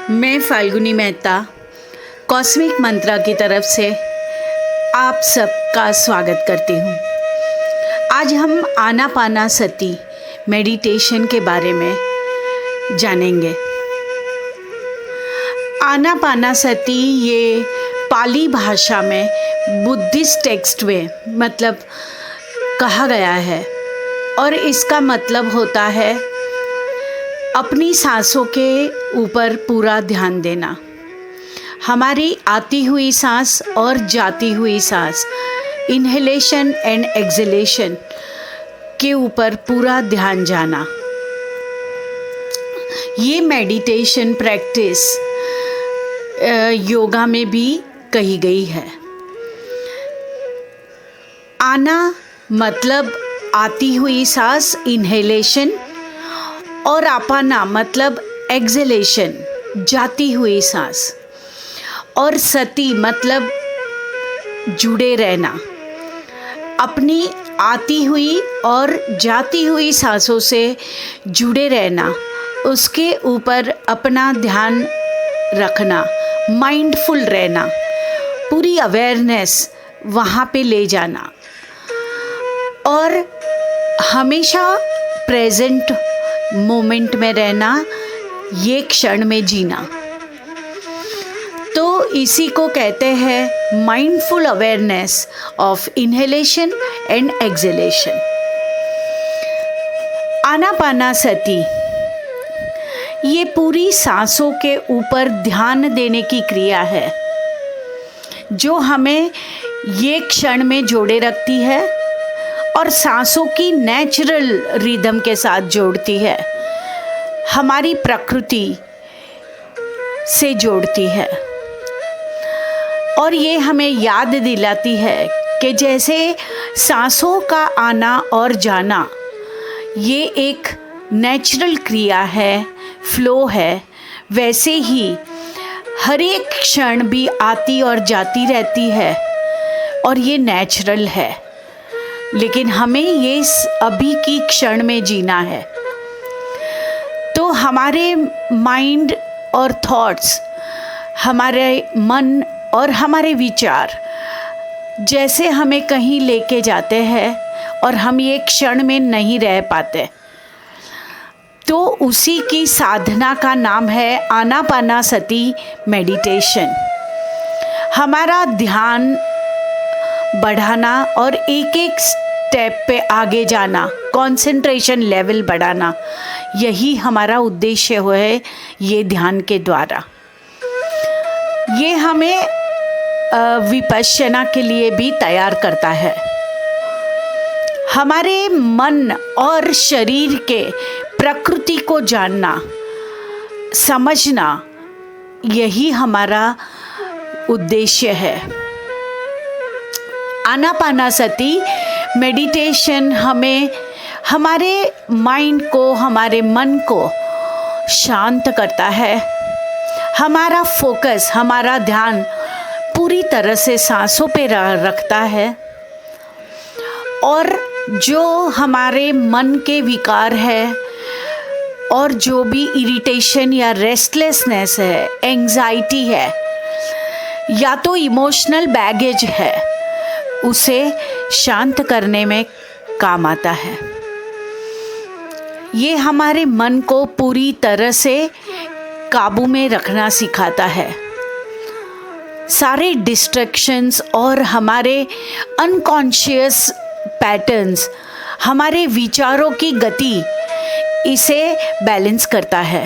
मैं फाल्गुनी मेहता कॉस्मिक मंत्रा की तरफ से आप सबका स्वागत करती हूँ। आज हम आनापानासती मेडिटेशन के बारे में जानेंगे। आनापानासती ये पाली भाषा में बुद्धिस्ट टेक्स्ट में मतलब कहा गया है और इसका मतलब होता है अपनी सांसों के ऊपर पूरा ध्यान देना। हमारी आती हुई सांस और जाती हुई सांस, इन्हेलेशन एंड एक्सहेलेशन के ऊपर पूरा ध्यान जाना। ये मेडिटेशन प्रैक्टिस योगा में भी कही गई है। आना मतलब आती हुई सांस, इन्हेलेशन, और अपाना मतलब एक्सहेलेशन, जाती हुई सांस, और सती मतलब जुड़े रहना। अपनी आती हुई और जाती हुई सांसों से जुड़े रहना, उसके ऊपर अपना ध्यान रखना, माइंडफुल रहना, पूरी अवेयरनेस वहाँ पे ले जाना और हमेशा प्रेजेंट मोमेंट में रहना, ये क्षण में जीना। तो इसी को कहते हैं mindful awareness of inhalation and exhalation. Anapanasati ये पूरी सांसों के ऊपर ध्यान देने की क्रिया है जो हमें ये क्षण में जोड़े रखती है और सांसों की नेचुरल रिदम के साथ जोड़ती है, हमारी प्रकृति से जोड़ती है। और ये हमें याद दिलाती है कि जैसे सांसों का आना और जाना ये एक नेचुरल क्रिया है, फ्लो है, वैसे ही हर एक क्षण भी आती और जाती रहती है और ये नेचुरल है। लेकिन हमें ये अभी की क्षण में जीना है। तो हमारे माइंड और थॉट्स, हमारे मन और हमारे विचार जैसे हमें कहीं लेके जाते हैं और हम ये क्षण में नहीं रह पाते, तो उसी की साधना का नाम है आनापानासती मेडिटेशन। हमारा ध्यान बढ़ाना और एक एक स्टेप पे आगे जाना, कंसंट्रेशन लेवल बढ़ाना, यही हमारा उद्देश्य है ये ध्यान के द्वारा। ये हमें विपश्यना के लिए भी तैयार करता है। हमारे मन और शरीर के प्रकृति को जानना, समझना, यही हमारा उद्देश्य है। आनापानासती मेडिटेशन हमें हमारे माइंड को, हमारे मन को शांत करता है। हमारा फोकस, हमारा ध्यान पूरी तरह से सांसों पे रखता है और जो हमारे मन के विकार है और जो भी इरिटेशन या रेस्टलेसनेस है, एंग्जाइटी है या तो इमोशनल बैगेज है, उसे शांत करने में काम आता है। ये हमारे मन को पूरी तरह से काबू में रखना सिखाता है। सारे डिस्ट्रैक्शंस और हमारे अनकॉन्शियस पैटर्न्स, हमारे विचारों की गति, इसे बैलेंस करता है।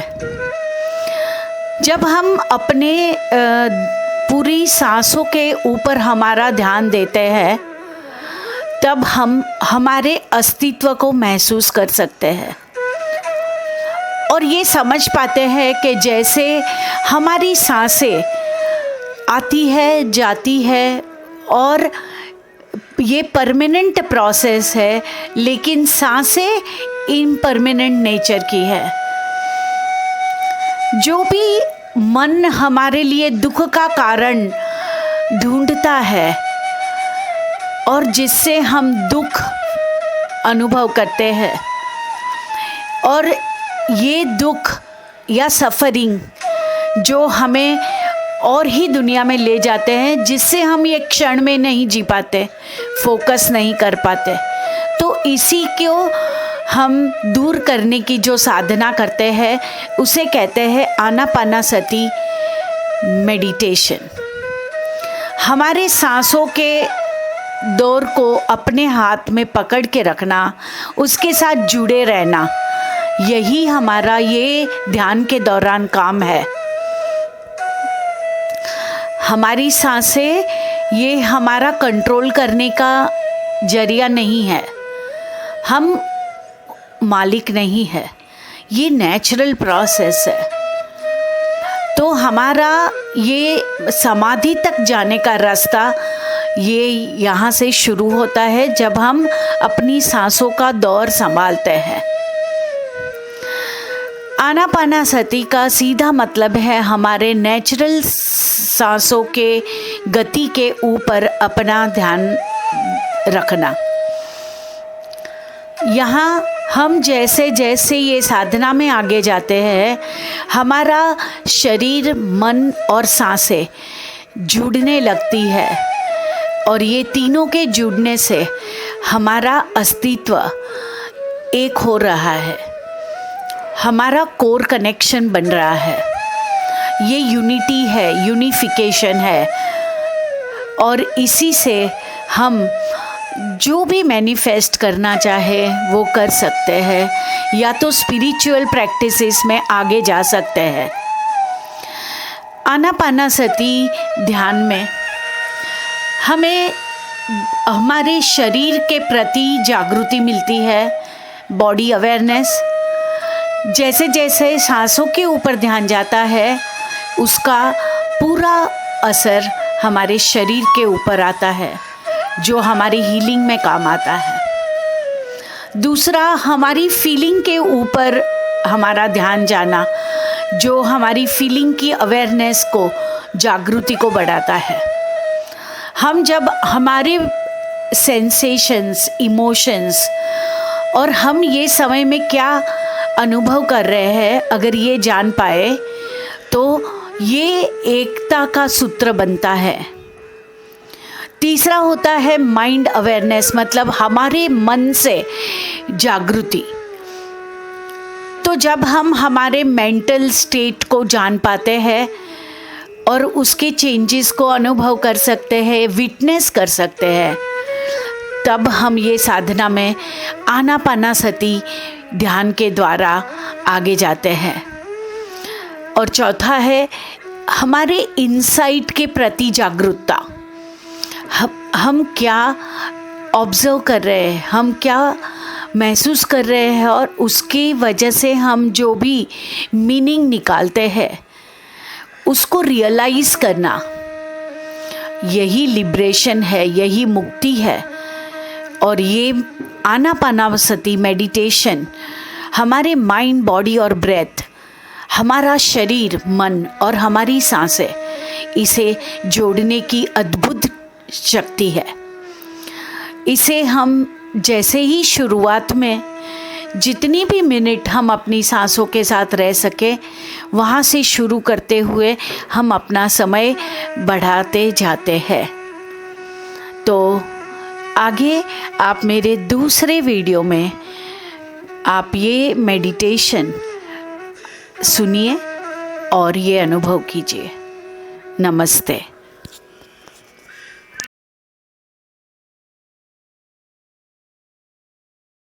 जब हम अपने पूरी सांसों के ऊपर हमारा ध्यान देते हैं, तब हम हमारे अस्तित्व को महसूस कर सकते हैं और ये समझ पाते हैं कि जैसे हमारी सांसें आती है, जाती है और ये परमानेंट प्रोसेस है, लेकिन सांसें इम्परमानेंट नेचर की है। जो भी मन हमारे लिए दुख का कारण ढूंढता है और जिससे हम दुख अनुभव करते हैं, और ये दुख या सफरिंग जो हमें और ही दुनिया में ले जाते हैं, जिससे हम ये क्षण में नहीं जी पाते, फोकस नहीं कर पाते। तो इसी को हम दूर करने की जो साधना करते हैं उसे कहते हैं आनापानसति मेडिटेशन। हमारे सांसों के दौर को अपने हाथ में पकड़ के रखना, उसके साथ जुड़े रहना, यही हमारा ये ध्यान के दौरान काम है। हमारी सांसें ये हमारा कंट्रोल करने का जरिया नहीं है, हम मालिक नहीं है, ये नेचुरल प्रोसेस है। तो हमारा ये समाधि तक जाने का रास्ता ये यहाँ से शुरू होता है, जब हम अपनी सांसों का दौर संभालते हैं। आनापानसति का सीधा मतलब है हमारे नेचुरल सांसों के गति के ऊपर अपना ध्यान रखना। यहाँ हम जैसे जैसे ये साधना में आगे जाते हैं, हमारा शरीर, मन और सांसें जुड़ने लगती है, और ये तीनों के जुड़ने से हमारा अस्तित्व एक हो रहा है, हमारा कोर कनेक्शन बन रहा है। ये यूनिटी है, यूनिफिकेशन है, और इसी से हम जो भी मैनिफेस्ट करना चाहे वो कर सकते हैं, या तो स्पिरिचुअल प्रैक्टिसेस में आगे जा सकते हैं। आनापानसति ध्यान में हमें हमारे शरीर के प्रति जागृति मिलती है, बॉडी अवेयरनेस। जैसे जैसे सांसों के ऊपर ध्यान जाता है, उसका पूरा असर हमारे शरीर के ऊपर आता है, जो हमारी हीलिंग में काम आता है। दूसरा, हमारी फीलिंग के ऊपर हमारा ध्यान जाना, जो हमारी फीलिंग की अवेयरनेस को, जागृति को बढ़ाता है। हम जब हमारे सेंसेशंस, इमोशंस और हम ये समय में क्या अनुभव कर रहे हैं, अगर ये जान पाए तो ये एकता का सूत्र बनता है। तीसरा होता है माइंड अवेयरनेस, मतलब हमारे मन से जागृति। तो जब हम हमारे मेंटल स्टेट को जान पाते हैं और उसके चेंजेस को अनुभव कर सकते हैं, विटनेस कर सकते हैं, तब हम ये साधना में आनापानसति ध्यान के द्वारा आगे जाते हैं। और चौथा है हमारे इनसाइट के प्रति जागरूकता। हम क्या ऑब्जर्व कर रहे हैं, हम क्या महसूस कर रहे हैं, और उसकी वजह से हम जो भी मीनिंग निकालते हैं उसको रियलाइज़ करना, यही लिबरेशन है, यही मुक्ति है। और ये आनापानसति मेडिटेशन हमारे माइंड, बॉडी और ब्रेथ, हमारा शरीर, मन और हमारी सांसें, इसे जोड़ने की अद्भुत शक्ति है। इसे हम जैसे ही शुरुआत में जितनी भी मिनट हम अपनी सांसों के साथ रह सके, वहाँ से शुरू करते हुए हम अपना समय बढ़ाते जाते हैं। तो आगे आप मेरे दूसरे वीडियो में आप ये मेडिटेशन सुनिए और ये अनुभव कीजिए। नमस्ते।